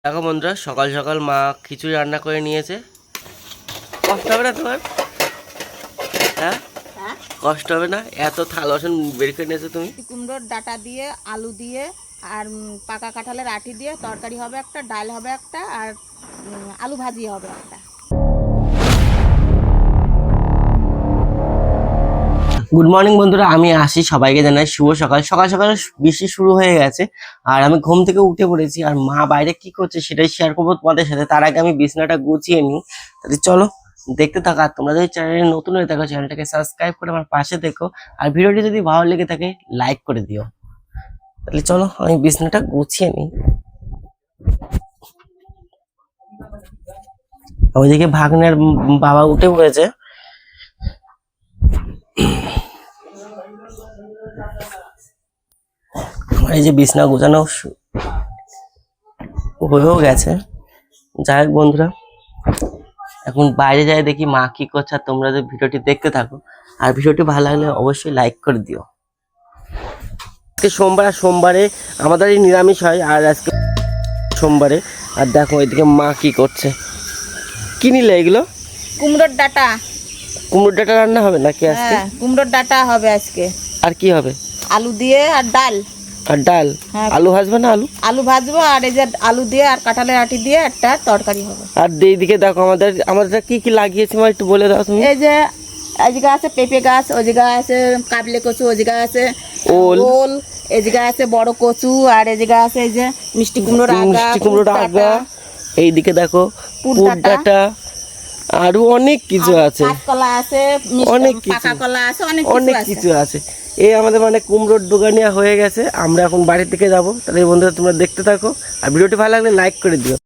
দেখো বন্ধুরা, সকাল সকাল মা খিচুড়ি রান্না করে নিয়েছে। কষ্ট হবে না তোমার? হ্যাঁ, কষ্ট হবে না? এত থাল বাসন বের করে নিয়েছো তুমি। কুমড়োর ডাটা দিয়ে, আলু দিয়ে আর পাকা কাঁঠালের আটি দিয়ে তরকারি হবে একটা, ডাল হবে একটা, আর আলু ভাজি হবে একটা। গুড মর্নিং বন্ধুরা, আমি আসি সবাইকে জানাই শুভ সকাল। সকাল সকাল বৃষ্টি শুরু হয়ে গেছে আর আমি ঘুম থেকে উঠে পড়েছি। আর মা বাইরে কি করছে সেটাই শেয়ার করবো তোমাদের সাথে। তার আগে আমি বিছানাটা গুছিয়ে নিই। তাহলে চলো দেখতে থাকো। আর তোমরা যদি চ্যানেলে নতুন হয়ে থাকো, চ্যানেলটাকে সাবস্ক্রাইব করে আমার পাশে দেখো। আর ভিডিওটি যদি ভালো লেগে থাকে লাইক করে দিও। তাহলে চলো আমি বিছানাটা গুছিয়ে নিই। ওইদিকে ভাগ্নের বাবা উঠে পড়েছে। আমার এই যে বিছানা গোছানো হয়েও গেছে। যাই হোক বন্ধুরা, এখন বাইরে যাই দেখি মা কি করছে। আর তোমরা যদি ভিডিওটি দেখতে থাকো, আর ভিডিওটি ভালো লাগলে অবশ্যই লাইক করে দিও। আজকে সোমবার, আর সোমবারে আমাদের এই নিরামিষ হয়। আর আজকে সোমবারে। আর দেখো এদিকে মা কি করছে। কি নিলে এগুলো? কুমড়োর ডাটা। কুমড়োর ডাঁটা রান্না হবে নাকি আজকে? হ্যাঁ, কুমড়োর ডাটা হবে আজকে। আর কি হবে? আলু দিয়ে আর ডাল। আর ডাল? হ্যাঁ। আলু ভাজবে না? আলু ভাজবো, আর এই যে আলু দিয়ে আর কাঁঠালের আটি দিয়ে একটা তরকারি হবে। আর এইদিকে দেখো আমাদের কি কি লাগিয়েছে মা, একটু বলে দাও তুমি। এই যে এই জায়গা আছে পেঁপে গাছ, ওই জায়গা আছে কাবলে কচু, ওই জায়গা আছে ওল, এই জায়গা আছে বড় কচু, আর এই জায়গা আছে এই যে মিষ্টি কুমড়োর আগা। এইদিকে দেখো পুর ডাঁটা, আরো অনেক কিছু আছে। কাঁচকলা আছে, অনেক কিছু, পাকা কলা আছে, অনেক কিছু আছে। এই আমাদের মানে কুমড়োর দোকানিয়া হয়ে গেছে। আমরা এখন বাড়ি থেকে যাবো। তাহলে বন্ধুরা তোমরা দেখতে থাকো, আর ভিডিওটি ভালো লাগলে লাইক করে দিও।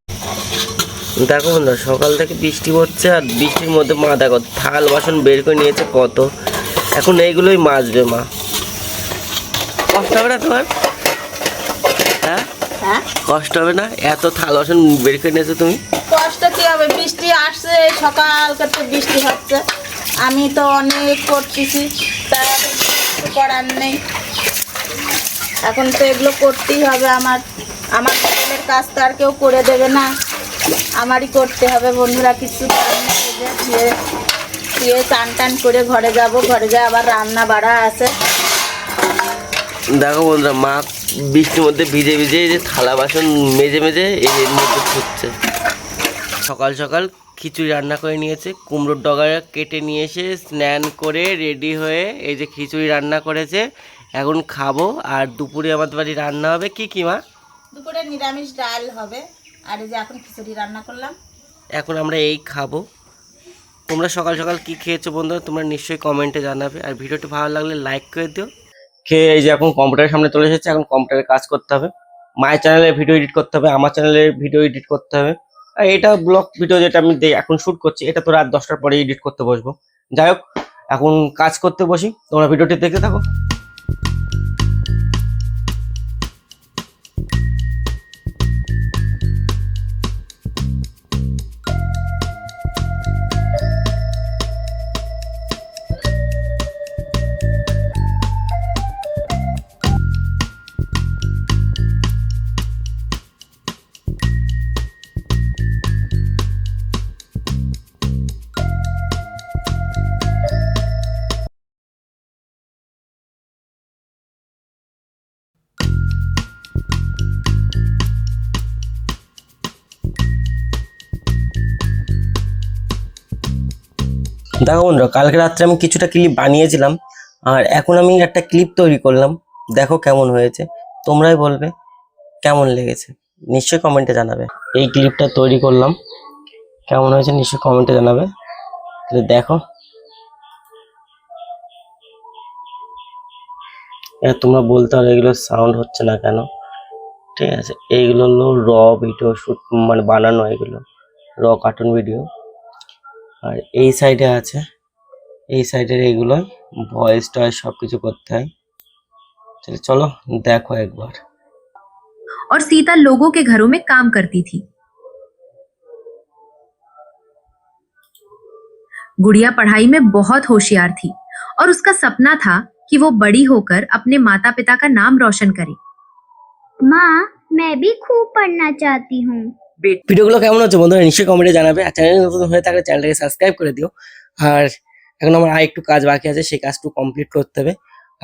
দেখো বন্ধুরা, সকাল থেকে বৃষ্টি পড়ছে। আর বৃষ্টির মধ্যে মা দেখো থাল বাসন বের করে নিয়েছে কত। এখন এইগুলোই মাজবে মা। কষ্ট হবে না তোমার? হ্যাঁ, কষ্ট হবে না? এত থাল বাসন বের করে নিয়েছো তুমি। কষ্ট কি হবে? বৃষ্টি আসছে, সকাল থেকে বৃষ্টি হচ্ছে, আমি তো অনেক করতেছি, তার কিছু করার নেই। এখন তো এগুলো করতেই হবে। আমার ছেলের কাজ তো আর কেউ করে দেবে না, আমারই করতে হবে বন্ধুরা। কিছু করার নেই। দিয়ে চান টান করে ঘরে যাব, ঘরে যাই আবার রান্না বাড়া আছে। দেখো বন্ধুরা, মা বৃষ্টির মধ্যে ভিজে ভিজে যে থালা বাসন মেজে মেজে এর মধ্যে ছুটছে। সকাল সকাল খিচুড়ি রান্না করে নিয়েছে। কুমড়োর ডগা কেটে নিয়ে এসে স্নান করে রেডি হয়ে এই যে খিচুড়ি রান্না করেছে। এখন খাবো। আর দুপুরে আমাদের বাড়ি রান্না হবে কি কি মা? দুপুরে নিরামিষ ডাল হবে, আর এই যে এখন খিচুড়ি রান্না করলাম। এখন আমরা এই খাবো। তোমরা সকাল সকাল কি খেয়েছো বন্ধুরা, তোমরা নিশ্চয়ই কমেন্টে জানাবে। আর ভিডিওটি ভালো লাগলে লাইক করে দিও। খেয়ে এই যে এখন কম্পিউটারের সামনে চলে এসেছে। এখন কম্পিউটারে কাজ করতে হবে। মায়ের চ্যানেলে ভিডিও এডিট করতে হবে, আমার চ্যানেলে ভিডিও এডিট করতে হবে। আর এটা ব্লগ ভিডিও যেটা আমি এখন শুট করছি, এটা তো রাত 10টার পরে এডিট করতে বসবো। যাই হোক, এখন কাজ করতে বসি। তোমরা ভিডিওটি দেখতে থাকো। দেখো বন্ধুরা, কালকে রাত্রে আমি কিছুটা ক্লিপ বানিয়েছিলাম। আর এখন আমি একটা ক্লিপ তৈরি করলাম। দেখো কেমন হয়েছে, তোমরাই বলবে কেমন লেগেছে। নিশ্চয়ই কমেন্টে জানাবে। এই ক্লিপটা তৈরি করলাম, কেমন হয়েছে নিশ্চয়ই কমেন্টে জানাবে। দেখো, তোমরা বলতে পারো এগুলো সাউন্ড হচ্ছে না কেন। ঠিক আছে, এইগুলো হলো র ভিডিও শুট, মানে বানানো, এগুলো র কার্টুন ভিডিও। আর এই সাইডে আছে, এই সাইডের এইগুলো ভয়েস টয়েস সবকিছু করতে হয়। চলো দেখো একবার। और सीता लोगों के घरों में काम करती थी। गुड़िया पढ़ाई में बहुत होशियार थी और उसका सपना था कि वो बड़ी होकर अपने माता पिता का नाम रोशन करे। माँ, मैं भी खूब पढ़ना चाहती हूँ। बेटे ভিডিওগুলো কেমন হচ্ছে বন্ধুরা নিশ্চয়ই কমেন্টে জানাবে, আর চ্যানেল নতুন হয়ে থাকলে চ্যানেলটাকে সাবস্ক্রাইব করে দিও। আর এখন আমার আর একটু কাজ বাকি আছে, সেই কাজটু কমপ্লিট করতে হবে,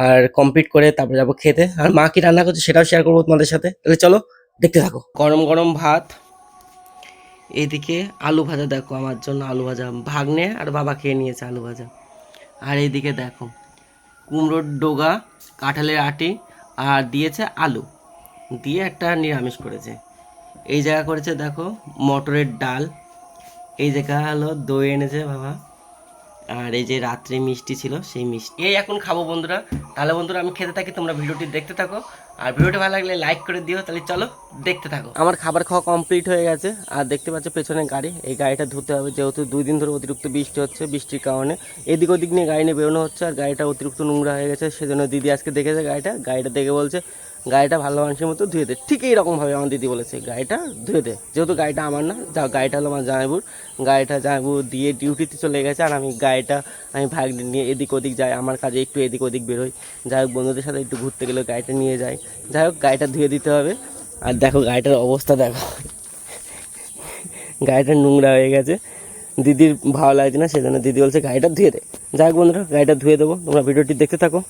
আর কমপ্লিট করে তারপরে যাবো খেতে। আর মা কি রান্না করছে সেটাও শেয়ার করবো তোমাদের সাথে, তাহলে চলো দেখতে থাকো। গরম গরম ভাত, এইদিকে আলু ভাজা, দেখো আমার জন্য আলু ভাজা, ভাগ্নে আর বাবা খেয়ে নিয়েছে আলু ভাজা। আর এইদিকে দেখো কুমড়োর ডোগা, কাঁঠালের আটি, আর দিয়েছে আলু দিয়ে একটা নিরামিষ করেছে। এই জায়গা করেছে দেখো মটরের ডাল, এই জায়গা হলো দই এনেছে বাবা, আর এই যে রাত্রে মিষ্টি ছিল সেই মিষ্টি এই এখন খাবো বন্ধুরা। তাহলে বন্ধুরা আমি খেতে থাকি, তোমরা ভিডিওটি দেখতে থাকো, আর ভিডিওটি ভালো লাগলে লাইক করে দিও। তাহলে চলো দেখতে থাকো। আমার খাবার খাওয়া কমপ্লিট হয়ে গেছে, আর দেখতে পাচ্ছ পেছনে গাড়ি, এই গাড়িটা ধুতে হবে, যেহেতু 2 দিন ধরে অতিরিক্ত বৃষ্টি হচ্ছে, বৃষ্টির কারণে এদিক ওদিক নিয়ে গাড়ি নিয়ে বেরোনো হচ্ছে, আর গাড়িটা অতিরিক্ত নোংরা হয়ে গেছে। সেজন্য দিদি আজকে দেখেছে গাড়িটা দেখে বলছে গাড়িটা ভালো মানুষের মতো ধুয়ে দে। ঠিক এইরকমভাবে আমার দিদি বলেছে গাড়িটা ধুয়ে দে, যেহেতু গাড়িটা আমার না, যা গাড়িটা হলো আমার জামাইবুর। গাড়িটা জামাইবু দিয়ে ডিউটিতে চলে গেছে, আর আমি গাড়িটা আমি ভাগ্নে নিয়ে এদিক ওদিক যাই, আমার কাজে একটু এদিক ওদিক বেরোই, যাই হোক বন্ধুদের সাথে একটু ঘুরতে গেলেও গাড়িটা নিয়ে যাই। যাই হোক গাড়িটা ধুয়ে দিতে হবে। আর দেখো গাড়িটার অবস্থা দেখো, গাড়িটা নোংরা হয়ে গেছে, দিদির ভালো লাগছে না, সেজন্য দিদি বলছে গাড়িটা ধুয়ে দে। যাই হোক বন্ধুরা গাড়িটা ধুয়ে দেবো, তোমরা ভিডিওটি দেখতে থাকো।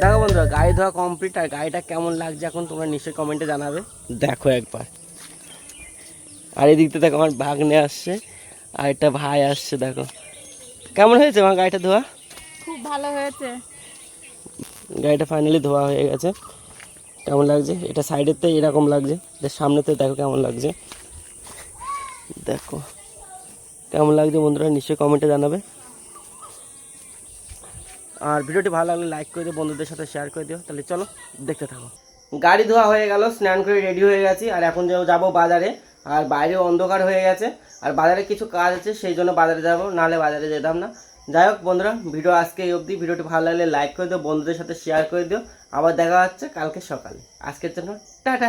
দেখো বন্ধুরা গাড়ি ধোয়া কমপ্লিট, আর গাড়িটা কেমন লাগছে এখন তোমরা নিশ্চয়ই কমেন্টে জানাবে। দেখো একবার, আর এই দিকটা দেখো আমার ভাগ্নে আসছে, আর একটা ভাই আসছে। দেখো কেমন হয়েছে আমার গাড়িটা ধোয়া? খুব ভালো হয়েছে। গাড়িটা ফাইনালি ধোয়া হয়ে গেছে। কেমন লাগছে? এটা সাইডেতে এরকম লাগছে, সামনেতে দেখো কেমন লাগছে। দেখো কেমন লাগছে বন্ধুরা নিশ্চয়ই কমেন্টে জানাবে। আর ভিডিওটি ভালো লাগলে লাইক করে দিও, বন্ধুদের সাথে শেয়ার করে দিও। তাহলে চলো দেখতে থাকো। গাড়ি ধোয়া হয়ে গেল, স্নান করে রেডি হয়ে গেছি, আর এখন যাবো বাজারে। আর বাইরে অন্ধকার হয়ে গেছে, আর বাজারে কিছু কাজ আছে, সেই জন্য বাজারে যাবো, নাহলে বাজারে যেতাম না। যাই হোক বন্ধুরা, ভিডিও আজকে এই অবধি। ভিডিওটি ভালো লাগলে লাইক করে দিও, বন্ধুদের সাথে শেয়ার করে দিও। আবার দেখা হচ্ছে কালকে সকালে। আজকের জন্য টাটা।